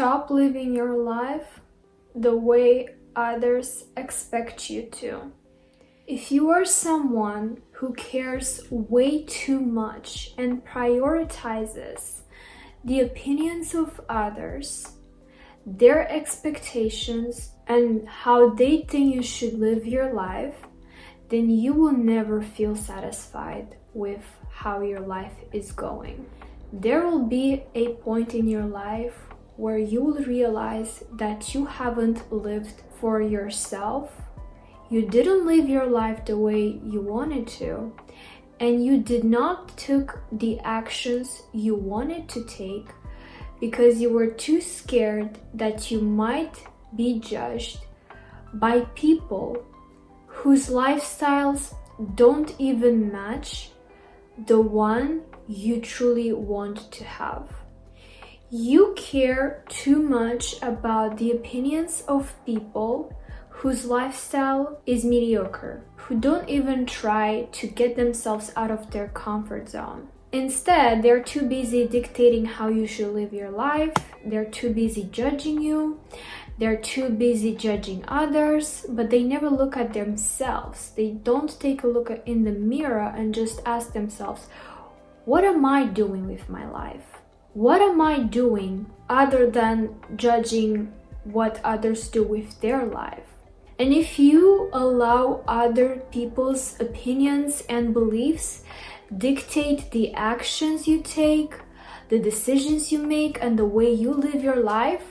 Stop living your life the way others expect you to. If you are someone who cares way too much and prioritizes the opinions of others, their expectations, and how they think you should live your life, then you will never feel satisfied with how your life is going. There will be a point in your life where you will realize that you haven't lived for yourself. You didn't live your life the way you wanted to, and you did not took the actions you wanted to take because you were too scared that you might be judged by people whose lifestyles don't even match the one you truly want to have. You care too much about the opinions of people whose lifestyle is mediocre, who don't even try to get themselves out of their comfort zone. Instead, they're too busy dictating how you should live your life, they're too busy judging you, they're too busy judging others, but they never look at themselves. They don't take a look in the mirror and just ask themselves, what am I doing with my life? What am I doing other than judging what others do with their life? And if you allow other people's opinions and beliefs dictate the actions you take, the decisions you make, and the way you live your life,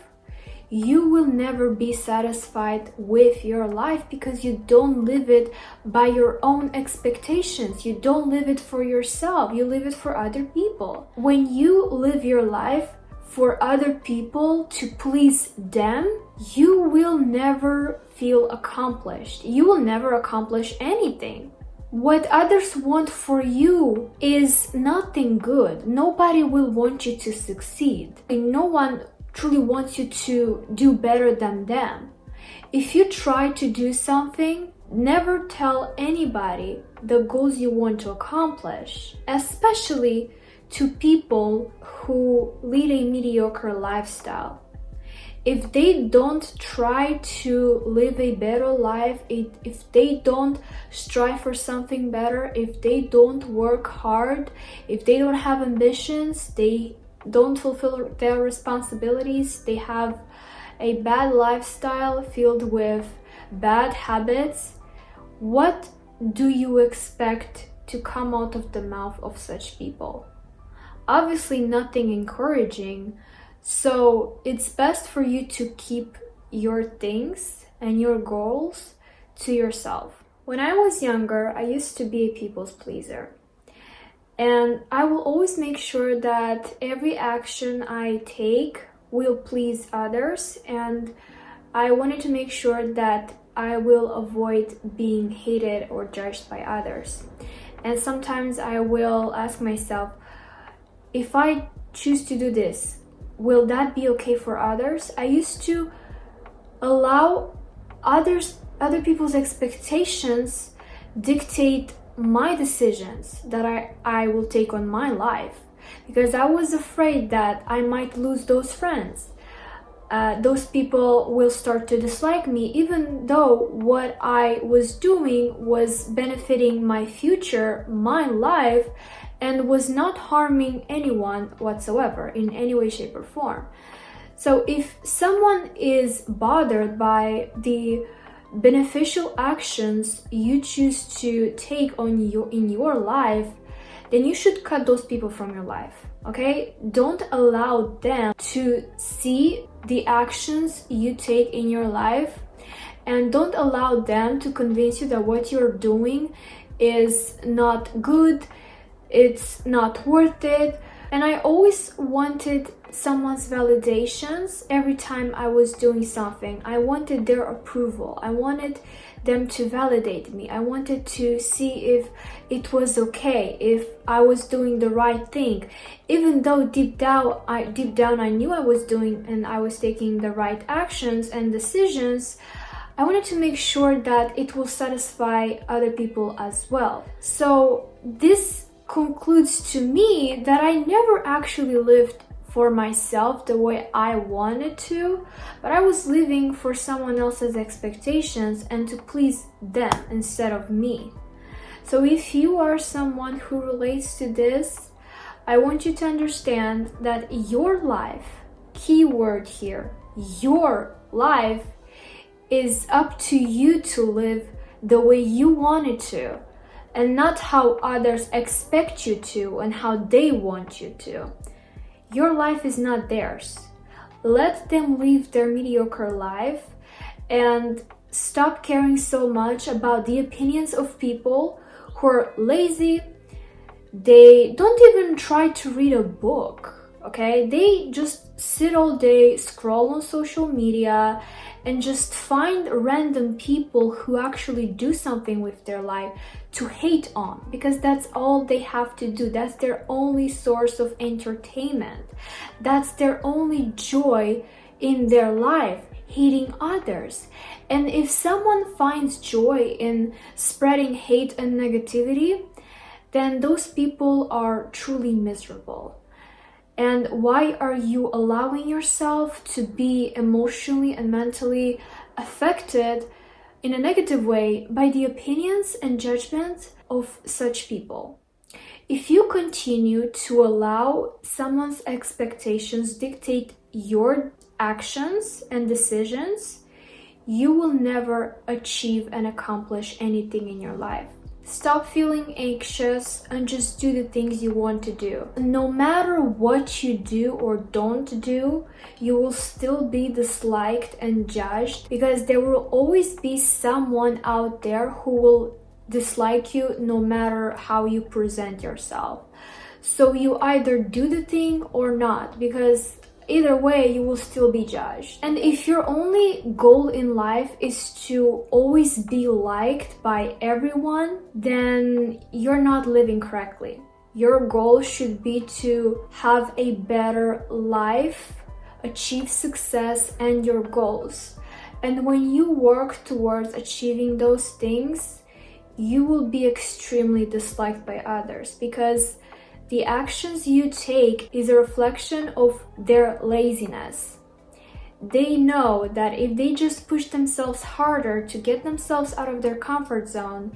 you will never be satisfied with your life because you don't live it by your own expectations. You don't live it for yourself. You live it for other people. When you live your life for other people to please them, you will never feel accomplished. You will never accomplish anything. What others want for you is nothing good. Nobody will want you to succeed. And no one truly wants you to do better than them. If you try to do something, never tell anybody the goals you want to accomplish, especially to people who lead a mediocre lifestyle. If they don't try to live a better life, if they don't strive for something better, if they don't work hard, if they don't have ambitions, they don't fulfill their responsibilities, they have a bad lifestyle filled with bad habits, what do you expect to come out of the mouth of such people? Obviously nothing encouraging. So it's best for you to keep your things and your goals to yourself. When I was younger, I used to be a people's pleaser. And I will always make sure that every action I take will please others, and I wanted to make sure that I will avoid being hated or judged by others. And sometimes I will ask myself, if I choose to do this, will that be okay for others? I used to allow other people's expectations dictate my decisions that I will take on my life, because I was afraid that I might lose those friends. Those people will start to dislike me, even though what I was doing was benefiting my future, my life, and was not harming anyone whatsoever in any way, shape, or form. So if someone is bothered by the beneficial actions you choose to take in your life, then you should cut those people from your life, okay? Don't allow them to see the actions you take in your life, and don't allow them to convince you that what you're doing is not good, it's not worth it. And I always wanted someone's validations every time I was doing something. I wanted their approval. I wanted them to validate me. I wanted to see if it was okay, if I was doing the right thing. Even though deep down I knew I was doing and I was taking the right actions and decisions, I wanted to make sure that it will satisfy other people as well. So this concludes to me that I never actually lived for myself the way I wanted to, but I was living for someone else's expectations and to please them instead of me. So if you are someone who relates to this, I want you to understand that your life, keyword here, your life is up to you to live the way you want it to, and not how others expect you to and how they want you to. Your life is not theirs. Let them live their mediocre life and stop caring so much about the opinions of people who are lazy. They don't even try to read a book, okay? They just sit all day, scroll on social media, and just find random people who actually do something with their life to hate on, because that's all they have to do. That's their only source of entertainment. That's their only joy in their life, hating others. And if someone finds joy in spreading hate and negativity, then those people are truly miserable. And why are you allowing yourself to be emotionally and mentally affected in a negative way by the opinions and judgments of such people? If you continue to allow someone's expectations dictate your actions and decisions, you will never achieve and accomplish anything in your life. Stop feeling anxious and just do the things you want to do. No matter what you do or don't do, you will still be disliked and judged, because there will always be someone out there who will dislike you no matter how you present yourself. So you either do the thing or not, because either way, you will still be judged. And if your only goal in life is to always be liked by everyone, then you're not living correctly. Your goal should be to have a better life, achieve success and your goals. And when you work towards achieving those things, you will be extremely disliked by others, because the actions you take is a reflection of their laziness. They know that if they just push themselves harder to get themselves out of their comfort zone,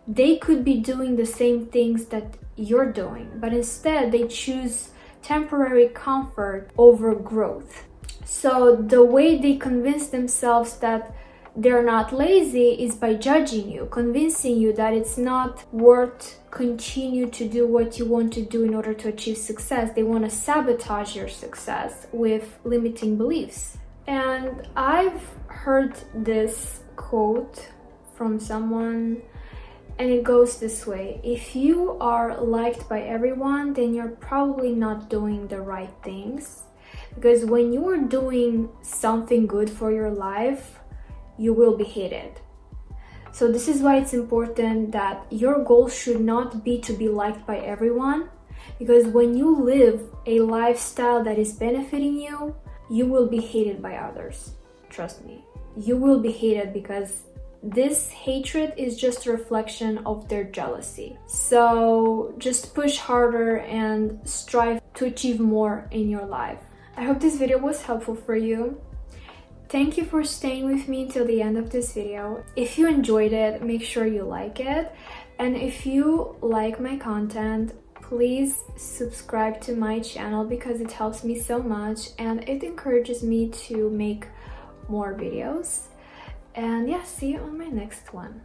they could be doing the same things that you're doing, but instead they choose temporary comfort over growth. So the way they convince themselves that they're not lazy is by judging you, convincing you that it's not worth continue to do what you want to do in order to achieve success. They want to sabotage your success with limiting beliefs. And I've heard this quote from someone, and it goes this way: if you are liked by everyone, then you're probably not doing the right things, because when you are doing something good for your life, you will be hated. So this is why it's important that your goal should not be to be liked by everyone, because when you live a lifestyle that is benefiting you, you will be hated by others. Trust me, you will be hated, because this hatred is just a reflection of their jealousy. So just push harder and strive to achieve more in your life. I hope this video was helpful for you. Thank you for staying with me till the end of this video. If you enjoyed it, make sure you like it. And if you like my content, please subscribe to my channel, because it helps me so much and it encourages me to make more videos. And yeah, see you on my next one.